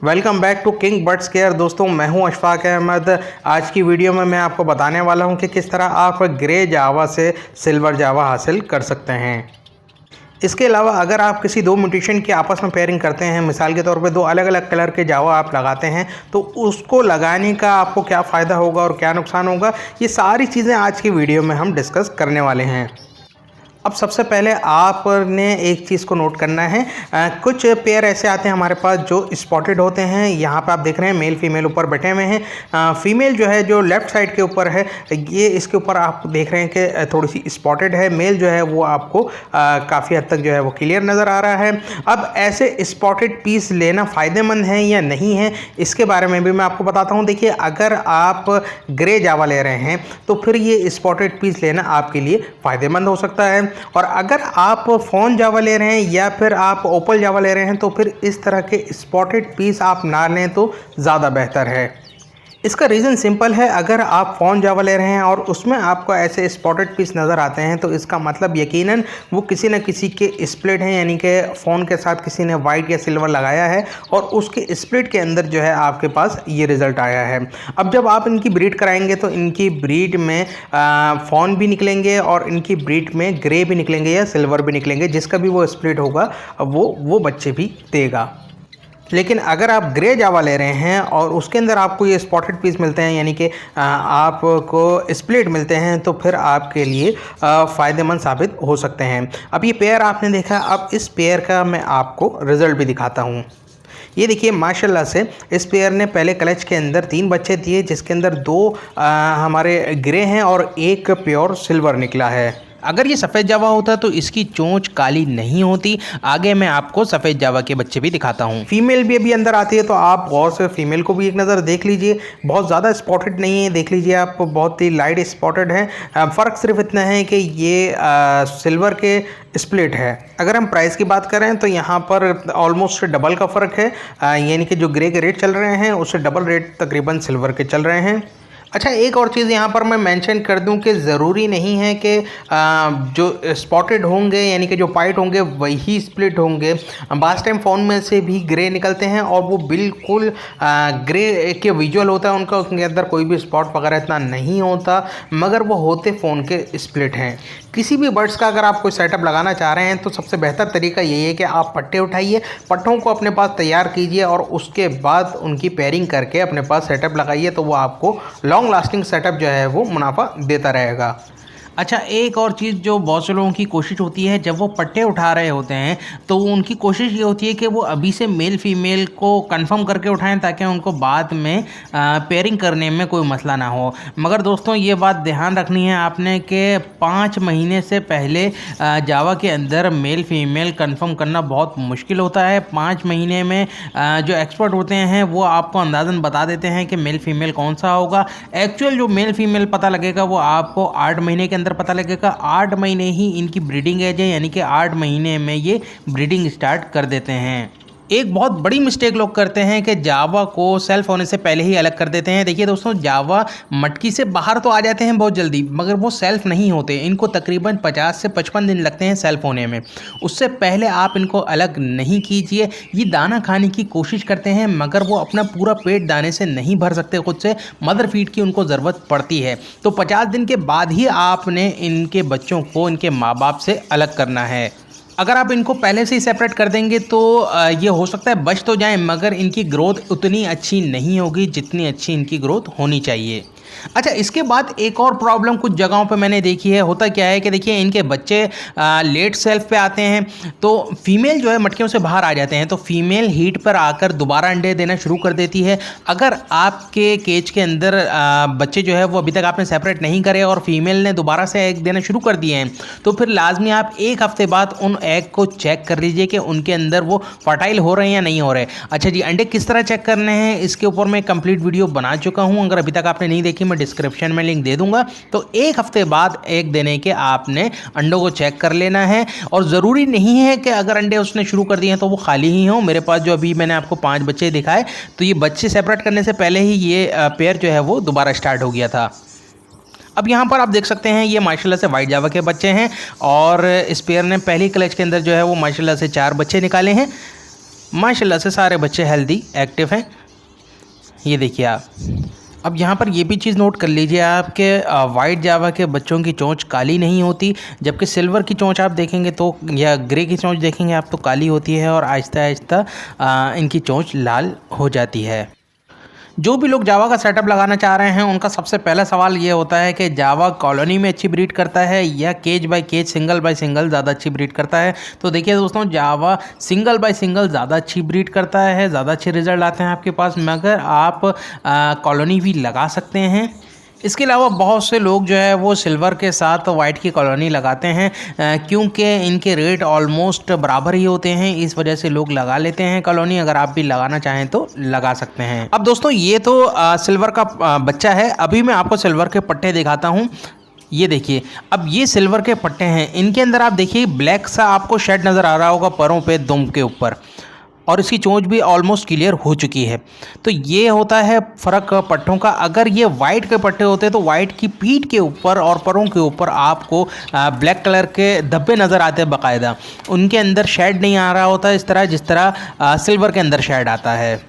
Welcome back to king birds care. दोस्तों मैं हूं अशफाक अहमद। आज की वीडियो में मैं आपको बताने वाला हूं कि किस तरह आप ग्रे जावा से सिल्वर जावा हासिल कर सकते हैं। इसके अलावा अगर आप किसी दो म्यूटेशन की आपस में पेयरिंग करते हैं, मिसाल के तौर पे दो अलग अलग कलर के जावा आप लगाते हैं, तो उसको लगाने का आपको क्या फ़ायदा होगा और क्या नुकसान होगा, ये सारी चीज़ें आज की वीडियो में हम डिस्कस करने वाले हैं। अब सबसे पहले आपने एक चीज़ को नोट करना है। कुछ पेयर ऐसे आते हैं हमारे पास जो स्पॉटेड होते हैं। यहाँ पे आप देख रहे हैं मेल फीमेल ऊपर बैठे हुए हैं। फीमेल जो है जो लेफ़्ट साइड के ऊपर है, ये इसके ऊपर आप देख रहे हैं कि थोड़ी सी स्पॉटेड है। मेल जो है वो आपको काफ़ी हद तक जो है वो क्लियर नज़र आ रहा है। अब ऐसे स्पॉटेड पीस लेना फ़ायदेमंद है या नहीं है, इसके बारे में भी मैं आपको बताता हूँ। देखिए, अगर आप ग्रे जावा ले रहे हैं तो फिर ये स्पॉटेड पीस लेना आपके लिए फ़ायदेमंद हो सकता है। और अगर आप फ़ोन जावा ले रहे हैं या फिर आप ओपल जावा ले रहे हैं तो फिर इस तरह के स्पॉटेड पीस आप ना लें तो ज़्यादा बेहतर है। इसका रीज़न सिंपल है। अगर आप फ़ोन जावा ले रहे हैं और उसमें आपको ऐसे स्पॉटेड पीस नज़र आते हैं तो इसका मतलब यकीनन वो किसी न किसी के स्प्लिट हैं, यानी कि फ़ोन के साथ किसी ने वाइट या सिल्वर लगाया है और उसके स्प्लिट के अंदर जो है आपके पास ये रिज़ल्ट आया है। अब जब आप इनकी ब्रीड कराएंगे तो इनकी ब्रीड में फ़ोन भी निकलेंगे और इनकी ब्रीड में ग्रे भी निकलेंगे या सिल्वर भी निकलेंगे। जिसका भी वो स्प्लिट होगा वो बच्चे भी देगा। लेकिन अगर आप ग्रे जावा ले रहे हैं और उसके अंदर आपको ये स्पॉटेड पीस मिलते हैं, यानी कि आपको स्प्लिट मिलते हैं, तो फिर आपके लिए फ़ायदेमंद साबित हो सकते हैं। अब ये पेयर आपने देखा, अब इस पेयर का मैं आपको रिज़ल्ट भी दिखाता हूँ। ये देखिए, माशाल्लाह से इस पेयर ने पहले क्लच के अंदर 3 बच्चे दिए, जिसके अंदर 2 हमारे ग्रे हैं और एक प्योर सिल्वर निकला है। अगर ये सफ़ेद जावा होता तो इसकी चोंच काली नहीं होती। आगे मैं आपको सफ़ेद जावा के बच्चे भी दिखाता हूँ। फीमेल भी अभी अंदर आती है तो आप गौर से फीमेल को भी एक नज़र देख लीजिए। बहुत ज़्यादा स्पॉटेड नहीं है, देख लीजिए आप, बहुत ही लाइट स्पॉटेड है। फ़र्क सिर्फ इतना है कि ये सिल्वर के स्प्लिट है। अगर हम प्राइस की बात करें तो यहाँ पर ऑलमोस्ट डबल का फ़र्क है, यानी कि जो ग्रे के रेट चल रहे हैं उससे डबल रेट तकरीबन सिल्वर के चल रहे हैं। अच्छा, एक और चीज़ यहाँ पर मैं मेंशन कर दूं कि ज़रूरी नहीं है कि जो स्पॉटेड होंगे, यानी कि जो पाइट होंगे वही स्प्लिट होंगे। बास टाइम फ़ोन में से भी ग्रे निकलते हैं और वो बिल्कुल ग्रे के विजुअल होता है उनका, उनके अंदर कोई भी स्पॉट वगैरह इतना नहीं होता, मगर वो होते फ़ोन के स्प्लिट हैं। किसी भी बर्ड्स का अगर आप कोई सेटअप लगाना चाह रहे हैं तो सबसे बेहतर तरीका यही है कि आप पट्टे उठाइए, पट्टों को अपने पास तैयार कीजिए और उसके बाद उनकी पेयरिंग करके अपने पास सेटअप लगाइए, तो वो आपको लॉन्ग लास्टिंग सेटअप जो है वो मुनाफा देता रहेगा। अच्छा, एक और चीज़ जो बहुत से लोगों की कोशिश होती है, जब वो पट्टे उठा रहे होते हैं तो उनकी कोशिश ये होती है कि वो अभी से मेल फीमेल को कंफर्म करके उठाएं ताकि उनको बाद में पेयरिंग करने में कोई मसला ना हो। मगर दोस्तों, ये बात ध्यान रखनी है आपने कि 5 महीने से पहले जावा के अंदर मेल फीमेल कंफर्म करना बहुत मुश्किल होता है। 5 महीने में जो एक्सपर्ट होते हैं वो आपको अंदाज़न बता देते हैं कि मेल फीमेल कौन सा होगा। एक्चुअल जो मेल फीमेल पता लगेगा वो आपको 8 महीने के अंदर पता लगेगा। 8 महीने ही इनकी ब्रीडिंग एज है, यानी कि 8 महीने में ये ब्रीडिंग स्टार्ट कर देते हैं। एक बहुत बड़ी मिस्टेक लोग करते हैं कि जावा को सेल्फ होने से पहले ही अलग कर देते हैं। देखिए दोस्तों, जावा मटकी से बाहर तो आ जाते हैं बहुत जल्दी, मगर वो सेल्फ नहीं होते। इनको तकरीबन 50 से 55 दिन लगते हैं सेल्फ होने में। उससे पहले आप इनको अलग नहीं कीजिए। ये दाना खाने की कोशिश करते हैं मगर वो अपना पूरा पेट दाने से नहीं भर सकते खुद से, मदर फीड की उनको ज़रूरत पड़ती है। तो 50 दिन के बाद ही आपने इनके बच्चों को इनके माँ बाप से अलग करना है। अगर आप इनको पहले से ही सेपरेट कर देंगे तो ये हो सकता है बच तो जाएं, मगर इनकी ग्रोथ उतनी अच्छी नहीं होगी जितनी अच्छी इनकी ग्रोथ होनी चाहिए। अच्छा, इसके बाद एक और प्रॉब्लम कुछ जगहों पे मैंने देखी है। होता क्या है कि देखिए, इनके बच्चे लेट सेल्फ पे आते हैं तो फीमेल जो है मटकियों से बाहर आ जाते हैं, तो फीमेल हीट पर आकर दोबारा अंडे देना शुरू कर देती है। अगर आपके केज के अंदर बच्चे जो है वो अभी तक आपने सेपरेट नहीं करे और फीमेल ने दोबारा से एग देना शुरू कर दिए हैं, तो फिर लाजमी आप 1 हफ्ते बाद उन एग को चेक कर लीजिए कि उनके अंदर वो फर्टाइल हो रहे हैं या नहीं हो रहे। अच्छा जी, अंडे किस तरह चेक करने हैं इसके ऊपर मैं कंप्लीट वीडियो बना चुका हूँ। अगर अभी तक आपने नहीं देखी, मैं डिस्क्रिप्शन में लिंक दे दूंगा। तो 1 हफ्ते बाद एग देने के आपने अंडों को चेक कर लेना है। और ज़रूरी नहीं है कि अगर अंडे उसने शुरू कर दिए हैं तो वो खाली ही हों। मेरे पास जो अभी मैंने आपको 5 बच्चे दिखाए, तो ये बच्चे सेपरेट करने से पहले ही ये पेयर जो है वो दोबारा स्टार्ट हो गया था। अब यहाँ पर आप देख सकते हैं ये माशाल्लाह से वाइट जावा के बच्चे हैं और इस पेयर ने पहली क्लच के अंदर जो है वो माशाल्लाह से 4 बच्चे निकाले हैं। माशाल्लाह से सारे बच्चे हेल्दी एक्टिव हैं। ये देखिए आप। अब यहाँ पर ये भी चीज़ नोट कर लीजिए आपके वाइट जावा के बच्चों की चोंच काली नहीं होती, जबकि सिल्वर की चोंच आप देखेंगे तो या ग्रे की चोंच देखेंगे आप तो काली होती है और आहिस्ता आहिस्ता इनकी चोंच लाल हो जाती है। जो भी लोग जावा का सेटअप लगाना चाह रहे हैं उनका सबसे पहला सवाल ये होता है कि जावा कॉलोनी में अच्छी ब्रीड करता है या cage by cage single by single ज़्यादा अच्छी ब्रीड करता है। तो देखिए दोस्तों, जावा सिंगल बाय सिंगल ज़्यादा अच्छी ब्रीड करता है, ज़्यादा अच्छे रिजल्ट आते हैं आपके पास, मगर आप कॉलोनी भी लगा सकते हैं। इसके अलावा बहुत से लोग जो है वो सिल्वर के साथ वाइट की कॉलोनी लगाते हैं क्योंकि इनके रेट ऑलमोस्ट बराबर ही होते हैं, इस वजह से लोग लगा लेते हैं कॉलोनी। अगर आप भी लगाना चाहें तो लगा सकते हैं। अब दोस्तों ये तो सिल्वर का बच्चा है, अभी मैं आपको सिल्वर के पट्टे दिखाता हूँ। ये देखिए, अब ये सिल्वर के पट्टे हैं, इनके अंदर आप देखिए ब्लैक सा आपको शेड नज़र आ रहा होगा परों पे, दुम के ऊपर, और इसकी चोंच भी ऑलमोस्ट क्लियर हो चुकी है। तो ये होता है फ़र्क पट्टों का। अगर ये वाइट के पट्टे होते तो वाइट की पीठ के ऊपर और परों के ऊपर आपको ब्लैक कलर के धब्बे नज़र आते हैं बाकायदा, उनके अंदर शेड नहीं आ रहा होता इस तरह जिस तरह सिल्वर के अंदर शेड आता है।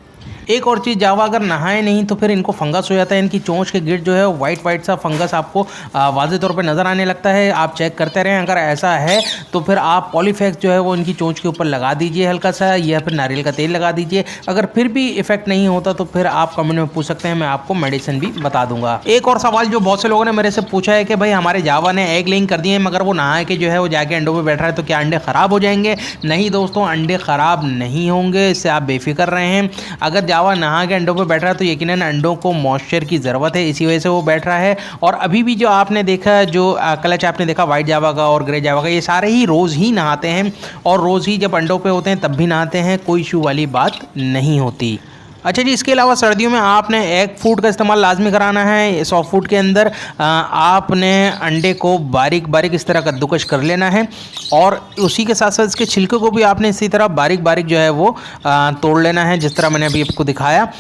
एक और चीज़, जावा अगर नहाए नहीं तो फिर इनको फंगस हो जाता है, इनकी चोंच के गिट जो है वाइट वाइट सा फंगस आपको वाज़े तौर पे नज़र आने लगता है। आप चेक करते रहें, अगर ऐसा है तो फिर आप पॉलीफैक्स जो है वो इनकी चोंच के ऊपर लगा दीजिए हल्का सा, या फिर नारियल का तेल लगा दीजिए। अगर फिर भी इफेक्ट नहीं होता तो फिर आप कमेंट में पूछ सकते हैं, मैं आपको मेडिसिन भी बता दूंगा। एक और सवाल जो बहुत से लोगों ने मेरे से पूछा है कि भाई हमारे जावा ने एग लेइंग कर दिए मगर वो नहा के जो है वो जाके अंडों पर बैठ रहा है, तो क्या अंडे ख़राब हो जाएंगे? नहीं दोस्तों, अंडे ख़राब नहीं होंगे, इससे आप बेफिक्र रहें। अगर जावा नहा के अंडों पे बैठ रहा है तो यकीनन अंडों को मॉइस्चर की ज़रूरत है, इसी वजह से वो बैठ रहा है। और अभी भी जो आपने देखा, जो क्लच आपने देखा वाइट जावा का और ग्रे जावा का, ये सारे ही रोज़ ही नहाते हैं और रोज़ ही जब अंडों पे होते हैं तब भी नहाते हैं, कोई इशू वाली बात नहीं होती। अच्छा जी, इसके अलावा सर्दियों में आपने एग फूड का इस्तेमाल लाजमी कराना है। सॉफ्ट फूड के अंदर आपने अंडे को बारीक बारीक इस तरह कद्दूकश कर लेना है और उसी के साथ साथ इसके छिलके को भी आपने इसी तरह बारीक बारीक जो है वो तोड़ लेना है, जिस तरह मैंने अभी आपको दिखाया।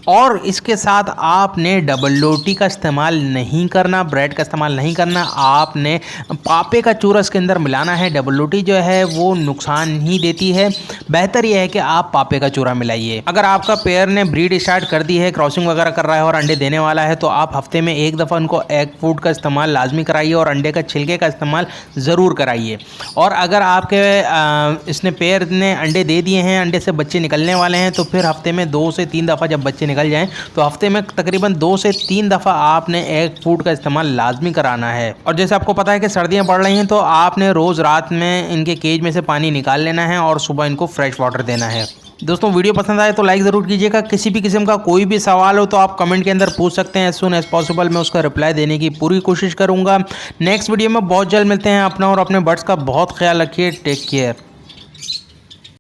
और इसके साथ आपने डबल रोटी का इस्तेमाल नहीं करना, ब्रेड का इस्तेमाल नहीं करना, आपने पापे का चूरा इसके अंदर मिलाना है। डबल रोटी जो है वो नुकसान ही देती है, बेहतर यह है कि आप पापे का चूरा मिलाइए। अगर आपका पेयर ने ब्रीड स्टार्ट कर दी है, क्रॉसिंग वगैरह कर रहा है और अंडे देने वाला है, तो आप हफ्ते में एक दफ़ा उनको एग फूड का इस्तेमाल लाजमी कराइए और अंडे का छिलके का इस्तेमाल ज़रूर कराइए। और अगर आपके इसने पेयर ने अंडे दे दिए हैं, अंडे से बच्चे निकलने वाले हैं, तो फिर हफ्ते में 2 से 3 दफ़ा जब बच्चे निकल जाएं तो हफ्ते में तकरीबन 2 से 3 दफ़ा आपने एग फूड का इस्तेमाल लाजमी कराना है। और जैसे आपको पता है कि सर्दियां पड़ रही हैं तो आपने रोज़ रात में इनके केज में से पानी निकाल लेना है और सुबह इनको फ्रेश वाटर देना है। दोस्तों वीडियो पसंद आए तो लाइक ज़रूर कीजिएगा। किसी भी किस्म का कोई भी सवाल हो तो आप कमेंट के अंदर पूछ सकते हैं, एज सून एज पॉसिबल मैं उसका रिप्लाई देने की पूरी कोशिश करूँगा। नेक्स्ट वीडियो में बहुत जल्द मिलते हैं। अपना और अपने बर्ड्स का बहुत ख्याल रखिए। Take care.